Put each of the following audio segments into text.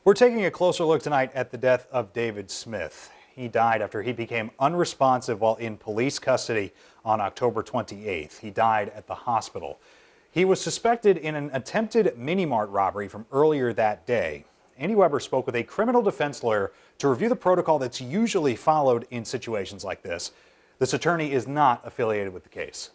We're taking a closer look tonight at the death of David Smith. He died after he became unresponsive while in police custody on October 28th. He died at the hospital. He was suspected in an attempted mini-mart robbery from earlier that day. Andy Weber spoke with a criminal defense lawyer to review the protocol that's usually followed in situations like this. This attorney is not affiliated with the case.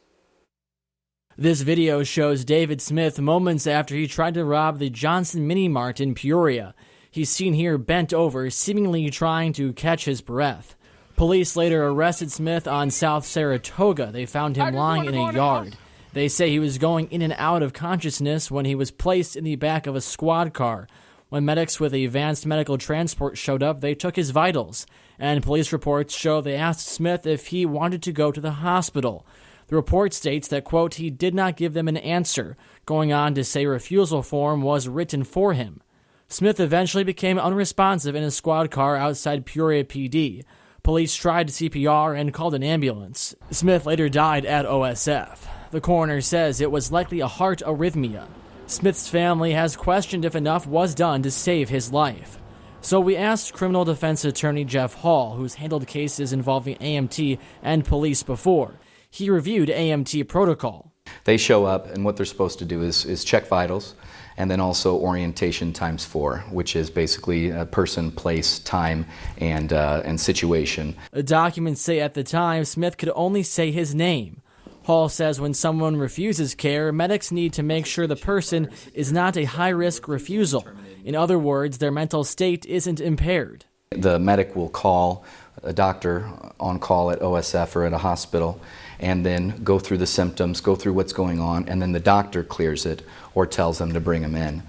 This video shows David Smith moments after he tried to rob the Johnson Mini Mart in Peoria. He's seen here bent over, seemingly trying to catch his breath. Police later arrested Smith on South Saratoga. They found him lying in a yard. They say he was going in and out of consciousness when he was placed in the back of a squad car. When medics with advanced medical transport showed up, they took his vitals. And police reports show they asked Smith if he wanted to go to the hospital. The report states that, quote, he did not give them an answer, going on to say a refusal form was written for him. Smith eventually became unresponsive in a squad car outside Peoria PD. Police tried CPR and called an ambulance. Smith later died at OSF. The coroner says it was likely a heart arrhythmia. Smith's family has questioned if enough was done to save his life. So we asked criminal defense attorney Jeff Hall, who's handled cases involving AMT and police before. He reviewed AMT protocol. They show up, and what they're supposed to do is check vitals, and then also orientation ×4, which is basically a person, place, time, and situation. The documents say at the time Smith could only say his name. Hall says when someone refuses care, medics need to make sure the person is not a high-risk refusal. In other words, their mental state isn't impaired. The medic will call a doctor on call at OSF or at a hospital and then go through the symptoms, go through what's going on, and then the doctor clears it or tells them to bring him in.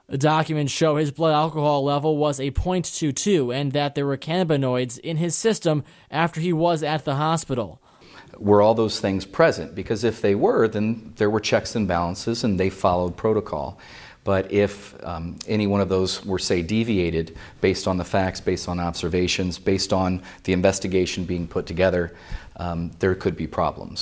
The documents show his blood alcohol level was a .22 and that there were cannabinoids in his system after he was at the hospital. Were all those things present? Because if they were, then there were checks and balances and they followed protocol. But if any one of those were, say, deviated based on the facts, based on observations, based on the investigation being put together, there could be problems.